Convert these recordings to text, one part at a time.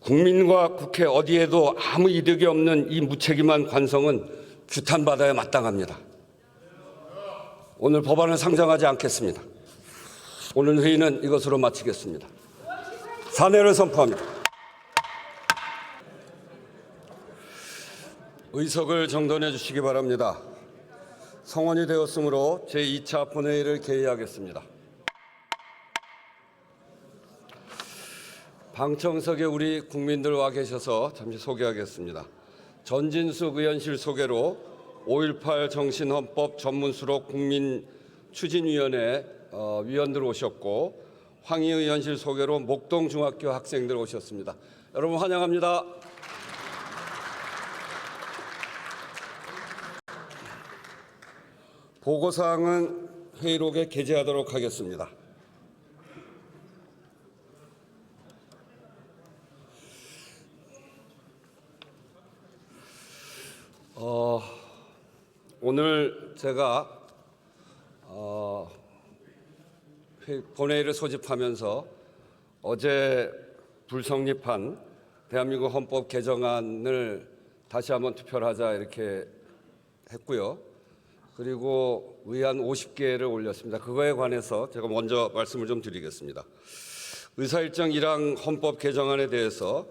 국민과 국회 어디에도 아무 이득이 없는 이 무책임한 관성은 규탄받아야 마땅합니다. 오늘 법안을 상정하지 않겠습니다. 오늘 회의는 이것으로 마치겠습니다. 사내를 선포합니다. 의석을 정돈해 주시기 바랍니다. 성원이 되었으므로 제2차 본회의를 개의하겠습니다. 방청석에 우리 국민들 와 계셔서 잠시 소개하겠습니다. 전진숙 의원실 소개로 5.18 정신헌법 전문수록 국민추진위원회 위원들 오셨고, 황희 의원실 소개로 목동중학교 학생들 오셨습니다. 여러분 환영합니다. 보고사항은 회의록에 게재하도록 하겠습니다. 오늘 제가 본회의를 소집하면서 어제 불성립한 대한민국 헌법 개정안을 다시 한번 투표를 하자 이렇게 했고요. 그리고 의안 50개를 올렸습니다. 그거에 관해서 제가 먼저 말씀을 좀 드리겠습니다. 의사일정 1항 헌법 개정안에 대해서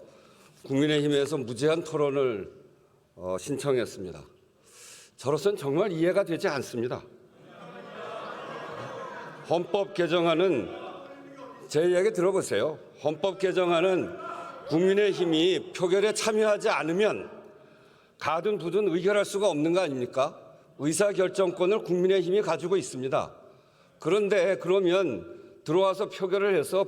국민의힘에서 무제한 토론을 신청했습니다. 저로서는 정말 이해가 되지 않습니다. 헌법 개정안은 제 이야기 들어보세요. 헌법 개정안은 국민의힘이 표결에 참여하지 않으면 가든 부든 의결할 수가 없는 거 아닙니까? 의사결정권을 국민의힘이 가지고 있습니다. 그런데 그러면 들어와서 표결을 해서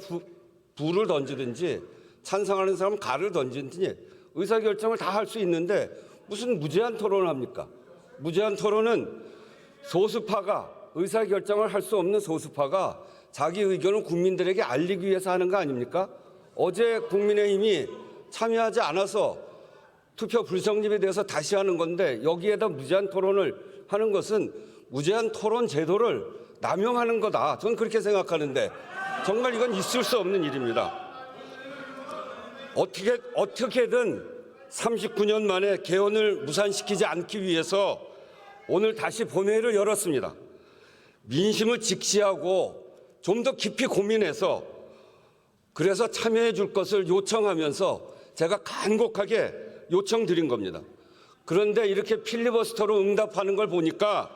부를 던지든지 찬성하는 사람은 가를 던지든지 의사결정을 다 할 수 있는데 무슨 무제한 토론을 합니까? 무제한 토론은 소수파가 의사결정을 할 수 없는 소수파가 자기 의견을 국민들에게 알리기 위해서 하는 거 아닙니까? 어제 국민의힘이 참여하지 않아서 투표 불성립에 대해서 다시 하는 건데 여기에다 무제한 토론을 하는 것은 무제한 토론 제도를 남용하는 거다. 저는 그렇게 생각하는데 정말 이건 있을 수 없는 일입니다. 어떻게든 39년 만에 개헌을 무산시키지 않기 위해서 오늘 다시 본회의를 열었습니다. 민심을 직시하고 좀 더 깊이 고민해서 그래서 참여해 줄 것을 요청하면서 제가 간곡하게 요청드린 겁니다. 그런데 이렇게 필리버스터로 응답하는 걸 보니까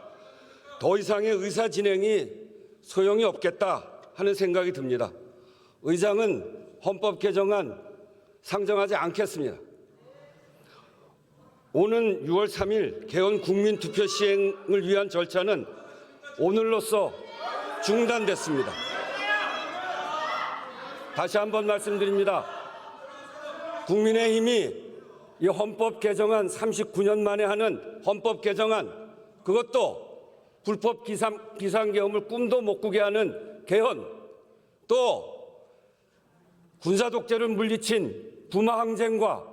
더 이상의 의사 진행이 소용이 없겠다 하는 생각이 듭니다. 의장은 헌법 개정안 상정하지 않겠습니다. 오는 6월 3일 개헌 국민투표 시행을 위한 절차는 오늘로써 중단됐습니다. 다시 한번 말씀드립니다. 국민의힘이 이 헌법 개정안 39년 만에 하는 헌법 개정안, 그것도 불법 비상계엄을 꿈도 못 꾸게 하는 개헌, 또 군사 독재를 물리친 부마 항쟁과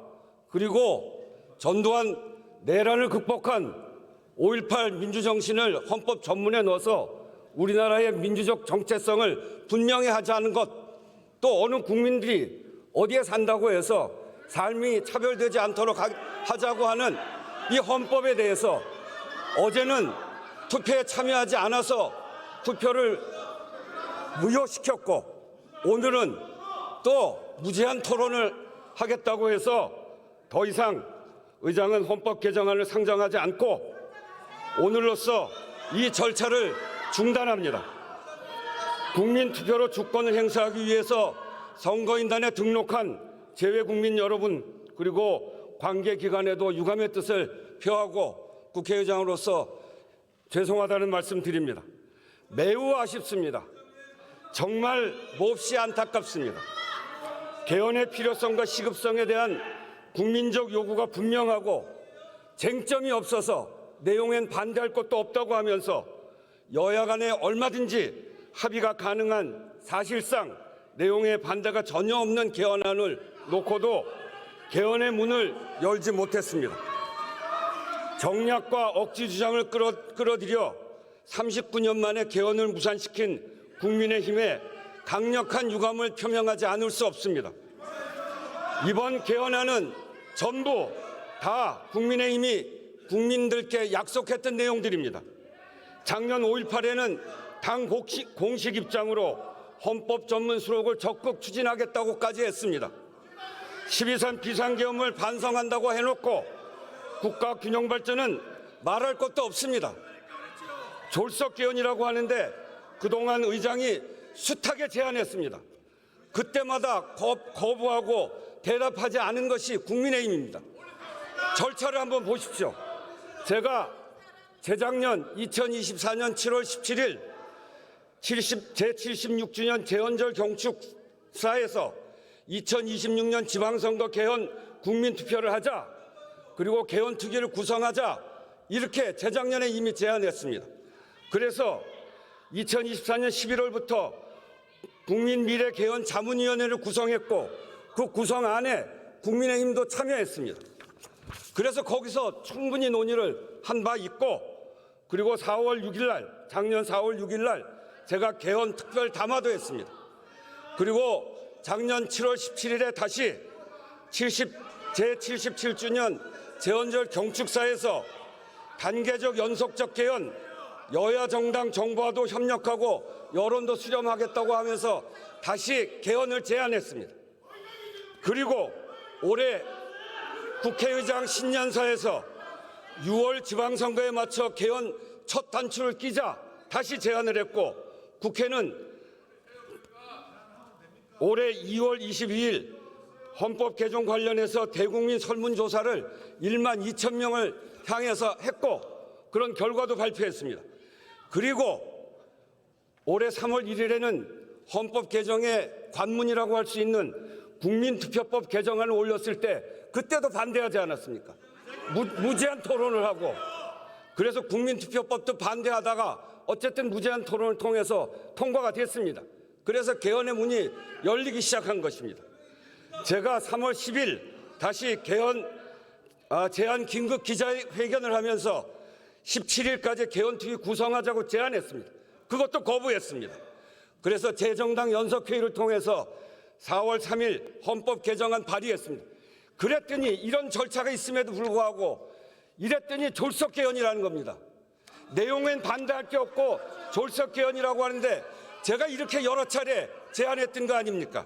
그리고 전두환 내란을 극복한 5.18 민주정신을 헌법 전문에 넣어서 우리나라의 민주적 정체성을 분명히 하자는 것, 또 어느 국민들이 어디에 산다고 해서 삶이 차별되지 않도록 하자고 하는 이 헌법에 대해서 어제는 투표에 참여하지 않아서 투표를 무효시켰고 오늘은 또 무제한 토론을 하겠다고 해서 더 이상 의장은 헌법 개정안을 상정하지 않고 오늘로써 이 절차를 중단합니다. 국민투표로 주권을 행사하기 위해서 선거인단에 등록한 재외국민 여러분 그리고 관계기관에도 유감의 뜻을 표하고 국회의장으로서 죄송하다는 말씀 드립니다. 매우 아쉽습니다. 정말 몹시 안타깝습니다. 개헌의 필요성과 시급성에 대한 국민적 요구가 분명하고 쟁점이 없어서 내용엔 반대할 것도 없다고 하면서 여야 간에 얼마든지 합의가 가능한 사실상 내용에 반대가 전혀 없는 개헌안을 놓고도 개헌의 문을 열지 못했습니다. 정략과 억지 주장을 끌어들여 39년 만에 개헌을 무산시킨 국민의힘에 강력한 유감을 표명하지 않을 수 없습니다. 이번 개헌안은 전부 다 국민의힘이 국민들께 약속했던 내용들입니다. 작년 5.18에는 당 공식 입장으로 헌법 전문 수록을 적극 추진하겠다고까지 했습니다. 12.3 비상계엄을 반성한다고 해놓고 국가 균형 발전은 말할 것도 없습니다. 졸속개헌이라고 하는데 그동안 의장이 숱하게 제안했습니다. 그때마다 거부하고 대답하지 않은 것이 국민의힘입니다. 절차를 한번 보십시오. 제가 재작년 2024년 7월 17일 제76주년 제헌절 경축사에서 2026년 지방선거 개헌 국민투표를 하자, 그리고 개헌특위를 구성하자, 이렇게 재작년에 이미 제안했습니다. 그래서 2024년 11월부터 국민미래개헌자문위원회를 구성했고 그 구성안에 국민의힘도 참여했습니다. 그래서 거기서 충분히 논의를 한 바 있고, 그리고 4월 6일 날, 작년 4월 6일 날 제가 개헌 특별 담화도 했습니다. 그리고 작년 7월 17일에 다시 제77주년 제헌절 경축사에서 단계적 연속적 개헌, 여야 정당 정부와도 협력하고 여론도 수렴하겠다고 하면서 다시 개헌을 제안했습니다. 그리고 올해 국회의장 신년사에서 6월 지방선거에 맞춰 개헌 첫 단추를 끼자 다시 제안을 했고, 국회는 올해 2월 22일 헌법 개정 관련해서 대국민 설문조사를 1만 2천 명을 향해서 했고 그런 결과도 발표했습니다. 그리고 올해 3월 1일에는 헌법 개정의 관문이라고 할 수 있는 국민투표법 개정안을 올렸을 때 그때도 반대하지 않았습니까? 무제한 토론을 하고, 그래서 국민투표법도 반대하다가 어쨌든 무제한 토론을 통해서 통과가 됐습니다. 그래서 개헌의 문이 열리기 시작한 것입니다. 제가 3월 10일 다시 개헌 제안 긴급 기자회견을 하면서 17일까지 개헌특위 구성하자고 제안했습니다. 그것도 거부했습니다. 그래서 재정당 연석회의를 통해서 4월 3일 헌법 개정안 발의했습니다. 그랬더니 이런 절차가 있음에도 불구하고 이랬더니 졸속개헌이라는 겁니다. 내용엔 반대할 게 없고 졸속개헌이라고 하는데 제가 이렇게 여러 차례 제안했던 거 아닙니까?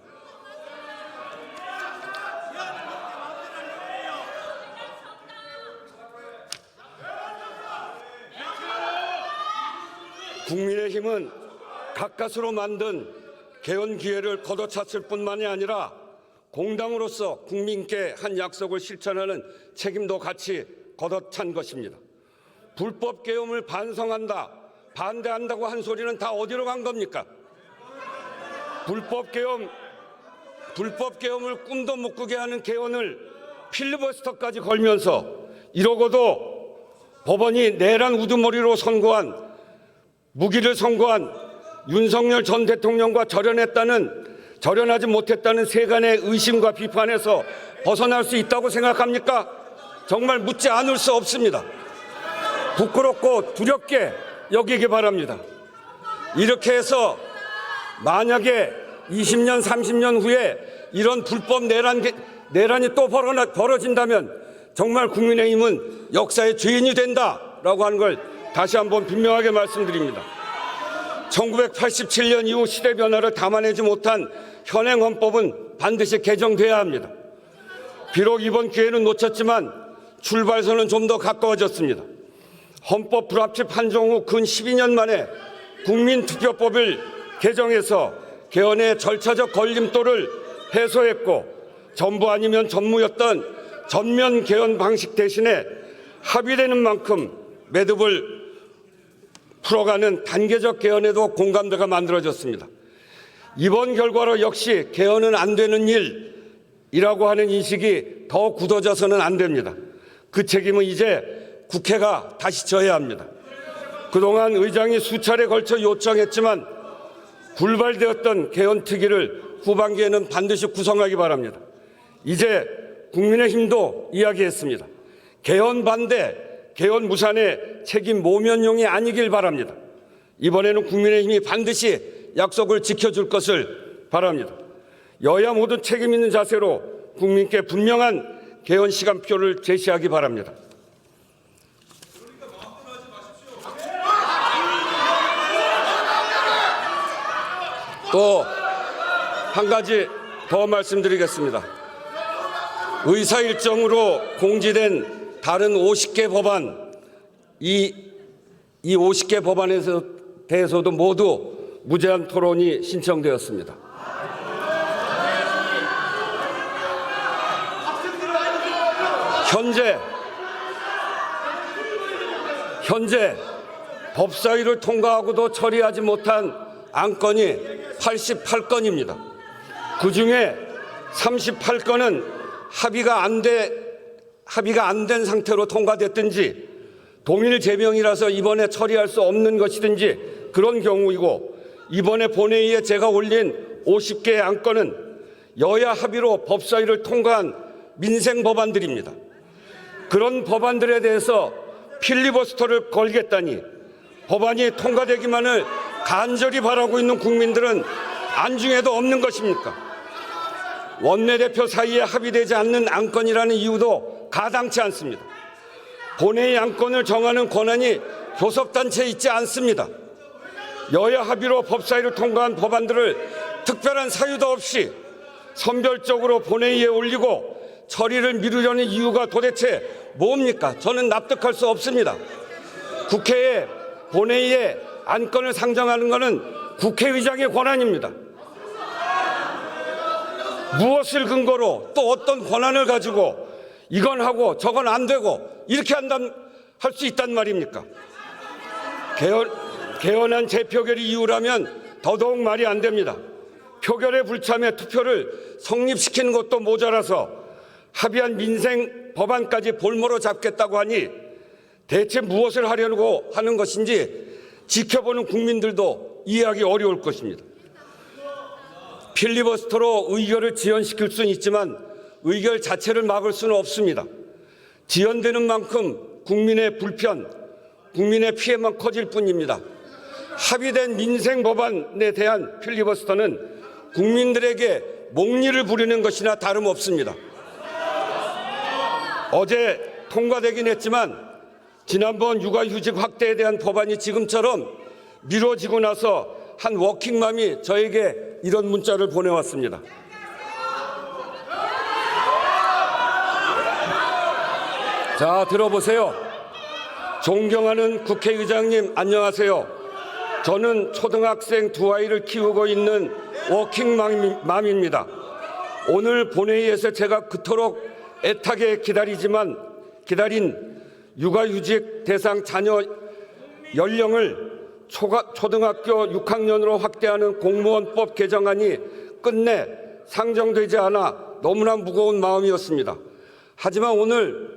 국민의힘은 가까스로 만든 개헌 기회를 걷어찼을 뿐만이 아니라 공당으로서 국민께 한 약속을 실천하는 책임도 같이 걷어찬 것입니다. 불법 계엄을 반성한다, 반대한다고 한 소리는 다 어디로 간 겁니까? 불법 계엄을 꿈도 못 꾸게 하는 개헌을 필리버스터까지 걸면서 이러고도 법원이 내란 우두머리로 무기를 선고한 윤석열 전 대통령과 절연하지 못했다는 세간의 의심과 비판에서 벗어날 수 있다고 생각합니까? 정말 묻지 않을 수 없습니다. 부끄럽고 두렵게 여기기 바랍니다. 이렇게 해서 만약에 20년, 30년 후에 이런 불법 내란이 또 벌어진다면 정말 국민의힘은 역사의 죄인이 된다라고 하는 걸 다시 한번 분명하게 말씀드립니다. 1987년 이후 시대 변화를 담아내지 못한 현행 헌법은 반드시 개정돼야 합니다. 비록 이번 기회는 놓쳤지만 출발선은 좀 더 가까워졌습니다. 헌법 불합치 판정 후 근 12년 만에 국민투표법을 개정해서 개헌의 절차적 걸림돌을 해소했고, 전부 아니면 전무였던 전면 개헌 방식 대신에 합의되는 만큼 매듭을 풀어가는 단계적 개헌에도 공감대가 만들어졌습니다. 이번 결과로 역시 개헌은 안 되는 일이라고 하는 인식이 더 굳어져서는 안 됩니다. 그 책임은 이제 국회가 다시 져야 합니다. 그동안 의장이 수차례 걸쳐 요청했지만 불발되었던 개헌특위를 후반기에는 반드시 구성하기 바랍니다. 이제 국민의힘도 이야기했습니다. 개헌 반대, 개헌 무산의 책임 모면용이 아니길 바랍니다. 이번에는 국민의힘이 반드시 약속을 지켜줄 것을 바랍니다. 여야 모두 책임 있는 자세로 국민께 분명한 개헌 시간표를 제시하기 바랍니다. 또 한 가지 더 말씀드리겠습니다. 의사 일정으로 공지된 다른 50개 법안, 이 50개 법안에 대해서도 모두 무제한 토론이 신청되었습니다. 현재 법사위를 통과하고도 처리하지 못한 안건이 88건입니다. 그중에 38건은 합의가 안 된 상태로 통과됐든지 동일 제명이라서 이번에 처리할 수 없는 것이든지 그런 경우이고, 이번에 본회의에 제가 올린 50개의 안건은 여야 합의로 법사위를 통과한 민생 법안들입니다. 그런 법안들에 대해서 필리버스터를 걸겠다니 법안이 통과되기만을 간절히 바라고 있는 국민들은 안중에도 없는 것입니까? 원내대표 사이에 합의되지 않는 안건이라는 이유도 가당치 않습니다. 본회의 안건을 정하는 권한이 교섭단체에 있지 않습니다. 여야 합의로 법사위를 통과한 법안들을 특별한 사유도 없이 선별적으로 본회의에 올리고 처리를 미루려는 이유가 도대체 뭡니까? 저는 납득할 수 없습니다. 본회의에 안건을 상정하는 것은 국회의장의 권한입니다. 무엇을 근거로 또 어떤 권한을 가지고 이건 하고 저건 안 되고 이렇게 할 수 있단 말입니까? 개헌안 재표결이 이유라면 더더욱 말이 안 됩니다. 표결에 불참해 투표를 성립시키는 것도 모자라서 합의한 민생 법안까지 볼모로 잡겠다고 하니 대체 무엇을 하려고 하는 것인지 지켜보는 국민들도 이해하기 어려울 것입니다. 필리버스터로 의결을 지연시킬 수는 있지만 의결 자체를 막을 수는 없습니다. 지연되는 만큼 국민의 불편, 국민의 피해만 커질 뿐입니다. 합의된 민생 법안에 대한 필리버스터는 국민들에게 목리를 부리는 것이나 다름없습니다. 어제 통과되긴 했지만 지난번 육아휴직 확대에 대한 법안이 지금처럼 미뤄지고 나서 한 워킹맘이 저에게 이런 문자를 보내왔습니다. 자, 들어보세요. 존경하는 국회의장님, 안녕하세요. 저는 초등학생 두 아이를 키우고 있는 워킹맘입니다. 오늘 본회의에서 제가 그토록 애타게 기다린 육아휴직 대상 자녀 연령을 초등학교 6학년으로 확대하는 공무원법 개정안이 끝내 상정되지 않아 너무나 무거운 마음이었습니다. 하지만 오늘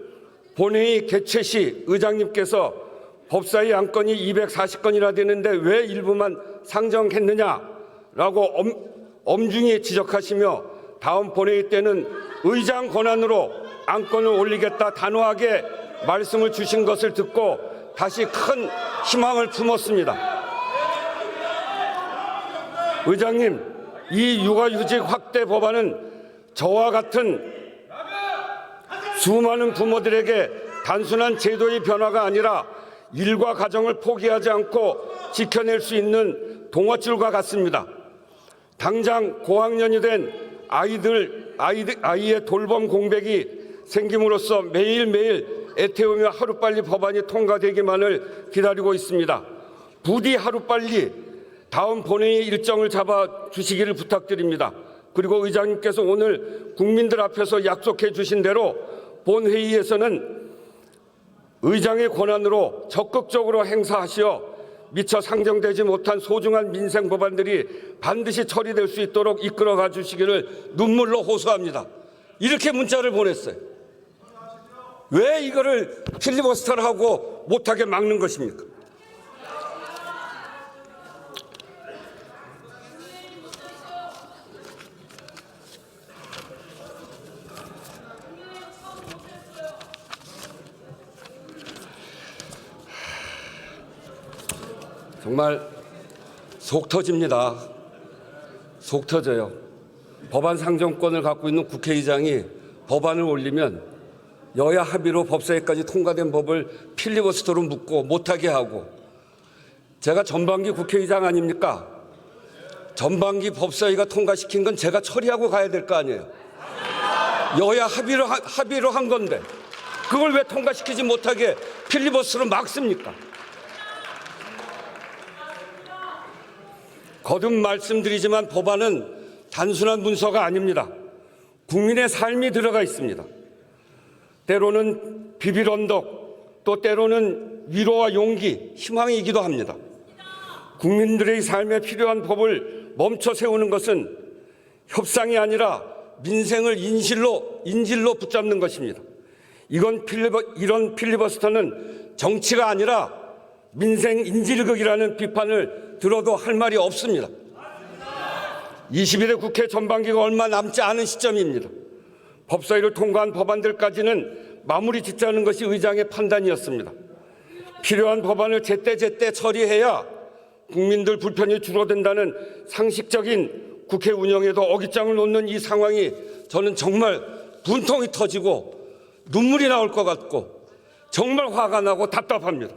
본회의 개최 시 의장님께서 법사위 안건이 240건이나 되는데 왜 일부만 상정했느냐라고 엄중히 지적하시며 다음 본회의 때는 의장 권한으로 안건을 올리겠다 단호하게 말씀을 주신 것을 듣고 다시 큰 희망을 품었습니다. 의장님, 이 육아휴직 확대 법안은 저와 같은 수많은 부모들에게 단순한 제도의 변화가 아니라 일과 가정을 포기하지 않고 지켜낼 수 있는 동아줄과 같습니다. 당장 고학년이 된 아이의 돌봄 공백이 생김으로써 매일매일 애태우며 하루빨리 법안이 통과되기만을 기다리고 있습니다. 부디 하루빨리 다음 본회의 일정을 잡아 주시기를 부탁드립니다. 그리고 의장님께서 오늘 국민들 앞에서 약속해 주신 대로 본회의에서는 의장의 권한으로 적극적으로 행사하시어 미처 상정되지 못한 소중한 민생 법안들이 반드시 처리될 수 있도록 이끌어가 주시기를 눈물로 호소합니다. 이렇게 문자를 보냈어요. 왜 이거를 필리버스터를 하고 못하게 막는 것입니까? 정말 속 터집니다. 속 터져요. 법안 상정권을 갖고 있는 국회의장이 법안을 올리면 여야 합의로 법사위까지 통과된 법을 필리버스터로 묶고 못하게 하고, 제가 전반기 국회의장 아닙니까? 전반기 법사위가 통과시킨 건 제가 처리하고 가야 될 거 아니에요. 여야 합의로 한 건데 그걸 왜 통과시키지 못하게 필리버스터로 막습니까? 거듭 말씀드리지만 법안은 단순한 문서가 아닙니다. 국민의 삶이 들어가 있습니다. 때로는 비빌 언덕, 또 때로는 위로와 용기, 희망이기도 합니다. 국민들의 삶에 필요한 법을 멈춰 세우는 것은 협상이 아니라 민생을 인질로 붙잡는 것입니다. 이런 필리버스터는 정치가 아니라 민생 인질극이라는 비판을 들어도 할 말이 없습니다. 22대 국회 전반기가 얼마 남지 않은 시점입니다. 법사위를 통과한 법안들까지는 마무리 짓자는 것이 의장의 판단이었습니다. 필요한 법안을 제때 처리해야 국민들 불편이 줄어든다는 상식적인 국회 운영에도 어깃장을 놓는 이 상황이 저는 정말 분통이 터지고 눈물이 나올 것 같고 정말 화가 나고 답답합니다.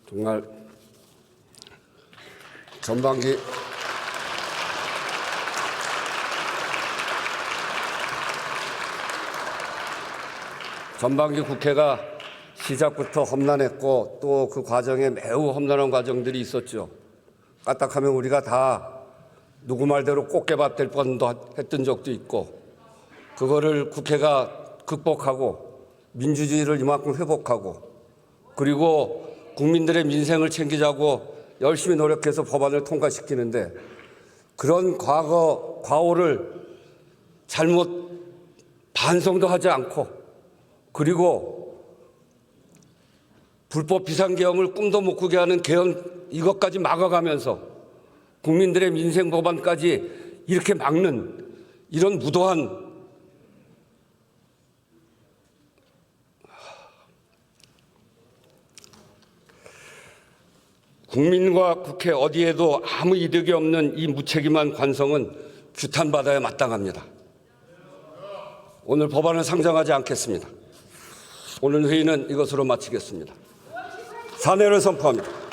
정말 전반기 국회가 시작부터 험난했고 또 그 과정에 매우 험난한 과정들이 있었죠. 까딱하면 우리가 다 누구 말대로 꽃게밥 될 뻔도 했던 적도 있고, 그거를 국회가 극복하고 민주주의를 이만큼 회복하고 그리고 국민들의 민생을 챙기자고 열심히 노력해서 법안을 통과시키는데, 그런 과오를 잘못 반성도 하지 않고 그리고 불법 비상계엄을 꿈도 못 꾸게 하는 계엄 이것까지 막아가면서 국민들의 민생 법안까지 이렇게 막는 이런 무도한 국민과 국회 어디에도 아무 이득이 없는 이 무책임한 관성은 규탄받아야 마땅합니다. 오늘 법안을 상정하지 않겠습니다. 오늘 회의는 이것으로 마치겠습니다. 산회를 선포합니다.